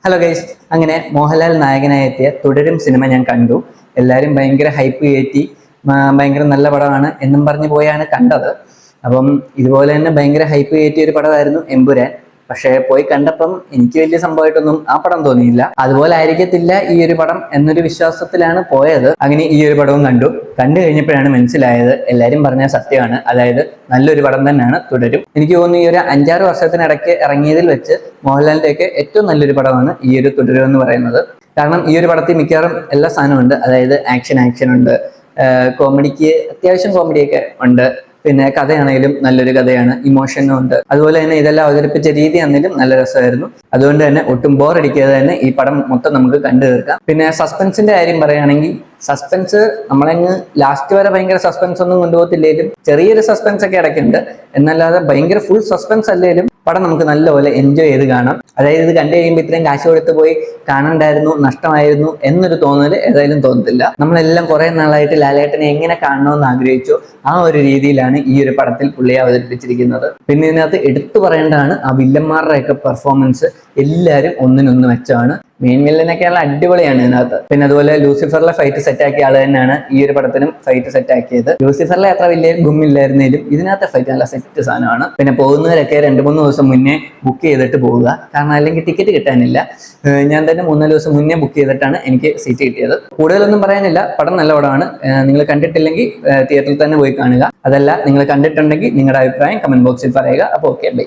Hello guys, അങ്ങനെ മോഹൻലാൽ നായകനായി എത്തിയ തുടരും സിനിമ ഞാൻ കണ്ടു. എല്ലാവരും ഭയങ്കര ഹൈപ്പ് കയറ്റി ഭയങ്കര നല്ല പടമാണ് എന്നും പറഞ്ഞു പോയാണ് കണ്ടത്. അപ്പം ഇതുപോലെ തന്നെ ഭയങ്കര ഹൈപ്പ് കയറ്റിയ ഒരു പടമായിരുന്നു എമ്പുരാൻ. പക്ഷേ പോയി കണ്ടപ്പം എനിക്ക് വലിയ സംഭവമായിട്ടൊന്നും ആ പടം തോന്നിയില്ല. അതുപോലെ ആയിരിക്കത്തില്ല ഈ ഒരു പടം എന്നൊരു വിശ്വാസത്തിലാണ് പോയത്. അങ്ങനെ ഈ ഒരു പടവും കണ്ടു കഴിഞ്ഞപ്പോഴാണ് മനസ്സിലായത് എല്ലാവരും പറഞ്ഞ സത്യമാണ്. അതായത് നല്ലൊരു പടം തന്നെയാണ് തുടരും. എനിക്ക് തോന്നുന്നു ഈ ഒരു 5-6 വർഷത്തിനിടയ്ക്ക് ഇറങ്ങിയതിൽ വെച്ച് മോഹൻലാലിന്റെയൊക്കെ ഏറ്റവും നല്ലൊരു പടമാണ് ഈ ഒരു തുടരും എന്ന് പറയുന്നത്. കാരണം ഈ ഒരു പടത്തിൽ മിക്കവാറും എല്ലാ സാധനവും ഉണ്ട്. അതായത് ആക്ഷൻ ഉണ്ട്, കോമഡിക്ക് അത്യാവശ്യം കോമഡിയൊക്കെ ഉണ്ട്, പിന്നെ കഥയാണെങ്കിലും നല്ലൊരു കഥയാണ്, ഇമോഷനും ഉണ്ട്. അതുപോലെ തന്നെ ഇതെല്ലാം അവതരിപ്പിച്ച രീതി ആണെങ്കിലും നല്ല രസമായിരുന്നു. അതുകൊണ്ട് തന്നെ ഒട്ടും ബോറടിക്കാതെ തന്നെ ഈ പടം മൊത്തം നമുക്ക് കണ്ടു തീർക്കാം. പിന്നെ സസ്പെൻസിന്റെ കാര്യം പറയുകയാണെങ്കിൽ സസ്പെൻസ് നമ്മളങ്ങ് ലാസ്റ്റ് വരെ ഭയങ്കര സസ്പെൻസ് ഒന്നും കൊണ്ടുപോകത്തില്ലേലും ചെറിയൊരു സസ്പെൻസ് ഒക്കെ ഇടയ്ക്കുണ്ട്. എന്നല്ലാതെ ഭയങ്കര ഫുൾ സസ്പെൻസ് അല്ലേലും പടം നമുക്ക് നല്ലപോലെ എൻജോയ് ചെയ്ത് കാണാം. അതായത് ഇത് കണ്ടു കഴിയുമ്പോൾ ഇത്രയും കാശ് കൊടുത്ത് പോയി കാണണ്ടായിരുന്നു, നഷ്ടമായിരുന്നു എന്നൊരു തോന്നൽ ഏതായാലും തോന്നത്തില്ല. നമ്മളെല്ലാം കുറെ നാളായിട്ട് ലാലേട്ടനെ എങ്ങനെ കാണണമെന്ന് ആഗ്രഹിച്ചോ ആ ഒരു രീതിയിലാണ് ഈ ഒരു പടത്തിൽ പുള്ളിയെ അവതരിപ്പിച്ചിരിക്കുന്നത്. പിന്നെ ഇതിനകത്ത് എടുത്തു പറയേണ്ടതാണ് ആ വില്ലന്മാരുടെയൊക്കെ പെർഫോമൻസ്. എല്ലാവരും ഒന്നിനൊന്ന് മെച്ചമാണ്. മെയിൻ വില്ലനൊക്കെയുള്ള അടിപൊളിയാണ് ഇതിനകത്ത്. പിന്നെ അതുപോലെ ലൂസിഫറിലെ ഫൈറ്റ് സെറ്റാക്കിയ ആള് തന്നെയാണ് ഈ ഒരു പടത്തിനും ഫൈറ്റ് സെറ്റാക്കിയത്. ലൂസിഫറിലെ അത്ര വലിയ ഗുമ്മില്ലായിരുന്നേലും ഇതിനകത്തെ ഫൈറ്റ് നല്ല സെറ്റ് സാധനമാണ്. പിന്നെ പോകുന്നവരൊക്കെ 2-3 ദിവസം മുന്നേ ബുക്ക് ചെയ്തിട്ട് പോവുക, കാരണം അല്ലെങ്കിൽ ടിക്കറ്റ് കിട്ടാനില്ല. ഞാൻ തന്നെ 3-4 ദിവസം മുന്നേ ബുക്ക് ചെയ്തിട്ടാണ് എനിക്ക് സീറ്റ് കിട്ടിയത്. കൂടുതലൊന്നും പറയാനില്ല, പടം നല്ല പടമാണ്. നിങ്ങൾ കണ്ടിട്ടില്ലെങ്കിൽ തിയേറ്ററിൽ തന്നെ പോയി കാണുക. അതല്ല നിങ്ങൾ കണ്ടിട്ടുണ്ടെങ്കിൽ നിങ്ങളുടെ അഭിപ്രായം കമന്റ് ബോക്സിൽ പറയുക. അപ്പോൾ ഓക്കെ, ബൈ.